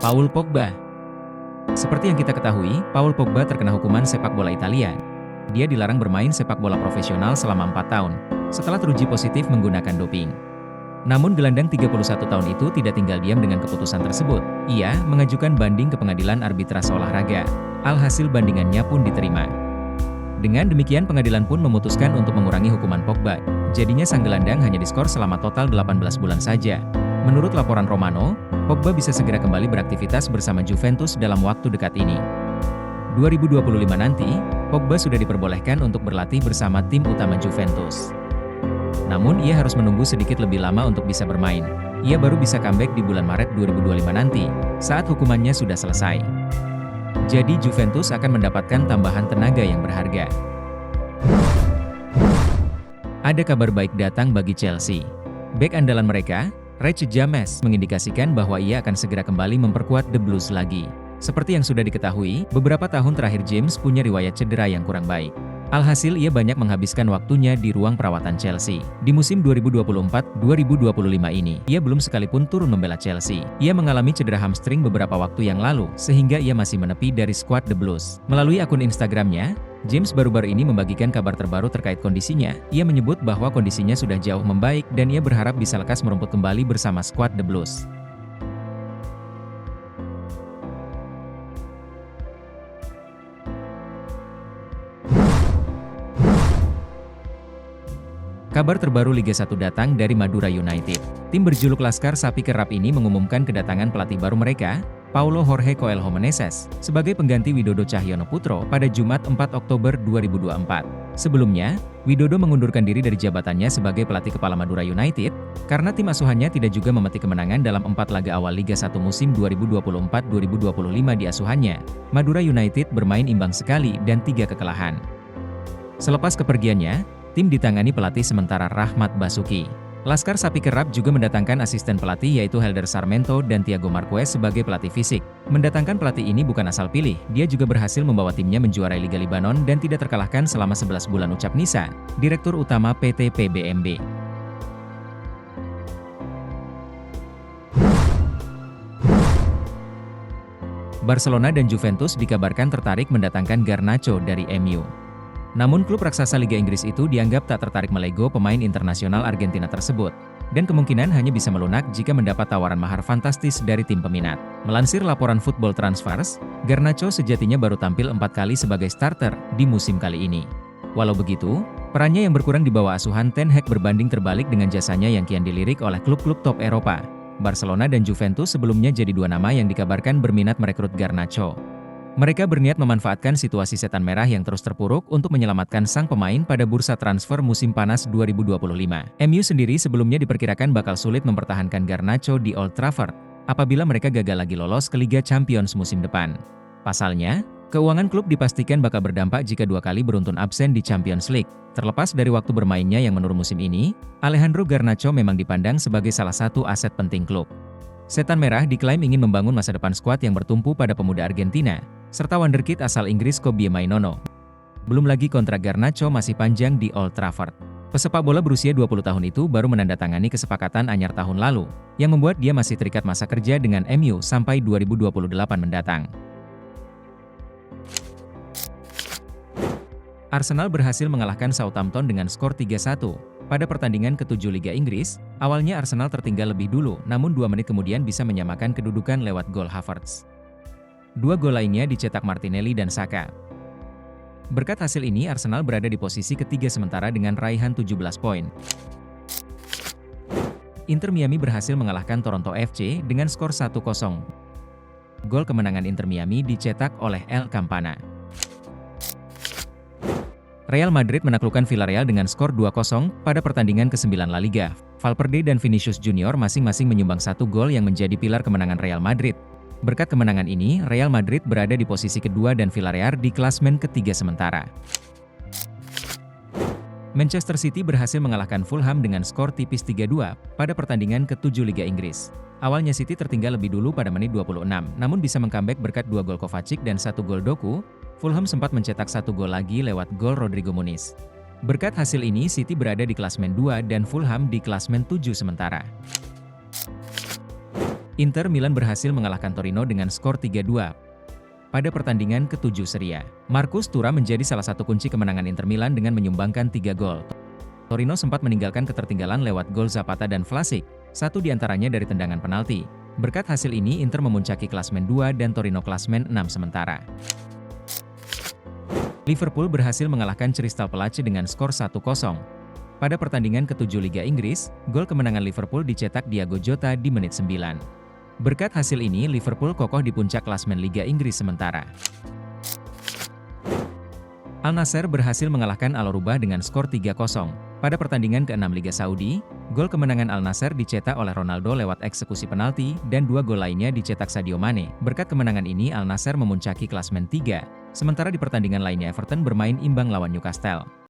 Paul Pogba. Seperti yang kita ketahui, Paul Pogba terkena hukuman sepak bola Italia. Dia dilarang bermain sepak bola profesional selama 4 tahun, setelah teruji positif menggunakan doping. Namun gelandang 31 tahun itu tidak tinggal diam dengan keputusan tersebut. Ia mengajukan banding ke pengadilan arbitrase olahraga. Alhasil bandingannya pun diterima. Dengan demikian pengadilan pun memutuskan untuk mengurangi hukuman Pogba. Jadinya sang gelandang hanya diskor selama total 18 bulan saja. Menurut laporan Romano, Pogba bisa segera kembali beraktivitas bersama Juventus dalam waktu dekat ini. 2025 nanti, Pogba sudah diperbolehkan untuk berlatih bersama tim utama Juventus. Namun ia harus menunggu sedikit lebih lama untuk bisa bermain. Ia baru bisa comeback di bulan Maret 2025 nanti, saat hukumannya sudah selesai. Jadi Juventus akan mendapatkan tambahan tenaga yang berharga. Ada kabar baik datang bagi Chelsea. Bek andalan mereka, Reece James, mengindikasikan bahwa ia akan segera kembali memperkuat The Blues lagi. Seperti yang sudah diketahui, beberapa tahun terakhir James punya riwayat cedera yang kurang baik. Alhasil ia banyak menghabiskan waktunya di ruang perawatan Chelsea. Di musim 2024-2025 ini, ia belum sekalipun turun membela Chelsea. Ia mengalami cedera hamstring beberapa waktu yang lalu, sehingga ia masih menepi dari skuad The Blues. Melalui akun Instagramnya, James baru-baru ini membagikan kabar terbaru terkait kondisinya. Ia menyebut bahwa kondisinya sudah jauh membaik dan ia berharap bisa lekas merumput kembali bersama skuad The Blues. Kabar terbaru Liga 1 datang dari Madura United. Tim berjuluk Laskar Sapi Kerap ini mengumumkan kedatangan pelatih baru mereka, Paulo Jorge Coelho Meneses, sebagai pengganti Widodo Cahyono-Putro pada Jumat 4 Oktober 2024. Sebelumnya, Widodo mengundurkan diri dari jabatannya sebagai pelatih kepala Madura United, karena tim asuhannya tidak juga memetik kemenangan dalam 4 laga awal Liga 1 musim 2024-2025 di asuhannya. Madura United bermain imbang sekali dan 3 kekalahan. Selepas kepergiannya, tim ditangani pelatih sementara Rahmat Basuki. Laskar Sapi Kerap juga mendatangkan asisten pelatih yaitu Helder Sarmento dan Thiago Marquez sebagai pelatih fisik. Mendatangkan pelatih ini bukan asal pilih, dia juga berhasil membawa timnya menjuarai Liga Libanon dan tidak terkalahkan selama 11 bulan, ucap Nisa, Direktur Utama PT PBMB. Barcelona dan Juventus dikabarkan tertarik mendatangkan Garnacho dari MU. Namun klub raksasa Liga Inggris itu dianggap tak tertarik melego pemain internasional Argentina tersebut, dan kemungkinan hanya bisa melunak jika mendapat tawaran mahar fantastis dari tim peminat. Melansir laporan Football Transfers, Garnacho sejatinya baru tampil 4 kali sebagai starter di musim kali ini. Walau begitu, perannya yang berkurang di bawah asuhan Ten Hag berbanding terbalik dengan jasanya yang kian dilirik oleh klub-klub top Eropa. Barcelona dan Juventus sebelumnya jadi 2 nama yang dikabarkan berminat merekrut Garnacho. Mereka berniat memanfaatkan situasi setan merah yang terus terpuruk untuk menyelamatkan sang pemain pada bursa transfer musim panas 2025. MU sendiri sebelumnya diperkirakan bakal sulit mempertahankan Garnacho di Old Trafford apabila mereka gagal lagi lolos ke Liga Champions musim depan. Pasalnya, keuangan klub dipastikan bakal berdampak jika 2 kali beruntun absen di Champions League. Terlepas dari waktu bermainnya yang menurun musim ini, Alejandro Garnacho memang dipandang sebagai salah satu aset penting klub. Setan Merah diklaim ingin membangun masa depan skuad yang bertumpu pada pemuda Argentina, serta wonderkid asal Inggris Kobbie Mainoo. Belum lagi kontrak Garnacho masih panjang di Old Trafford. Pesepak bola berusia 20 tahun itu baru menandatangani kesepakatan anyar tahun lalu, yang membuat dia masih terikat masa kerja dengan MU sampai 2028 mendatang. Arsenal berhasil mengalahkan Southampton dengan skor 3-1. Pada pertandingan ke-7 Liga Inggris, awalnya Arsenal tertinggal lebih dulu, namun 2 menit kemudian bisa menyamakan kedudukan lewat gol Havertz. 2 gol lainnya dicetak Martinelli dan Saka. Berkat hasil ini Arsenal berada di posisi ketiga sementara dengan raihan 17 poin. Inter Miami berhasil mengalahkan Toronto FC dengan skor 1-0. Gol kemenangan Inter Miami dicetak oleh El Campana. Real Madrid menaklukkan Villarreal dengan skor 2-0 pada pertandingan ke-9 La Liga. Valverde dan Vinicius Junior masing-masing menyumbang 1 gol yang menjadi pilar kemenangan Real Madrid. Berkat kemenangan ini, Real Madrid berada di posisi kedua dan Villarreal di klasmen ketiga sementara. Manchester City berhasil mengalahkan Fulham dengan skor tipis 3-2 pada pertandingan ke-7 Liga Inggris. Awalnya City tertinggal lebih dulu pada menit 26, namun bisa mengcomeback berkat 2 gol Kovacic dan 1 gol Doku. Fulham sempat mencetak 1 gol lagi lewat gol Rodrigo Muniz. Berkat hasil ini City berada di klasmen 2 dan Fulham di klasmen 7 sementara. Inter Milan berhasil mengalahkan Torino dengan skor 3-2 pada pertandingan ke-7 Serie A. Marcus Thuram menjadi salah satu kunci kemenangan Inter Milan dengan menyumbangkan 3 gol. Torino sempat meninggalkan ketertinggalan lewat gol Zapata dan Vlasic, satu diantaranya dari tendangan penalti. Berkat hasil ini Inter memuncaki klasmen 2 dan Torino klasmen 6 sementara. Liverpool berhasil mengalahkan Crystal Palace dengan skor 1-0. Pada pertandingan ke-7 Liga Inggris, gol kemenangan Liverpool dicetak Diogo Jota di menit 9. Berkat hasil ini Liverpool kokoh di puncak klasmen Liga Inggris sementara. Al Nassr berhasil mengalahkan Al Rubah dengan skor 3-0. Pada pertandingan ke-6 Liga Saudi, gol kemenangan Al Nassr dicetak oleh Ronaldo lewat eksekusi penalti dan 2 gol lainnya dicetak Sadio Mane. Berkat kemenangan ini Al Nassr memuncaki klasmen 3, sementara di pertandingan lainnya Everton bermain imbang lawan Newcastle.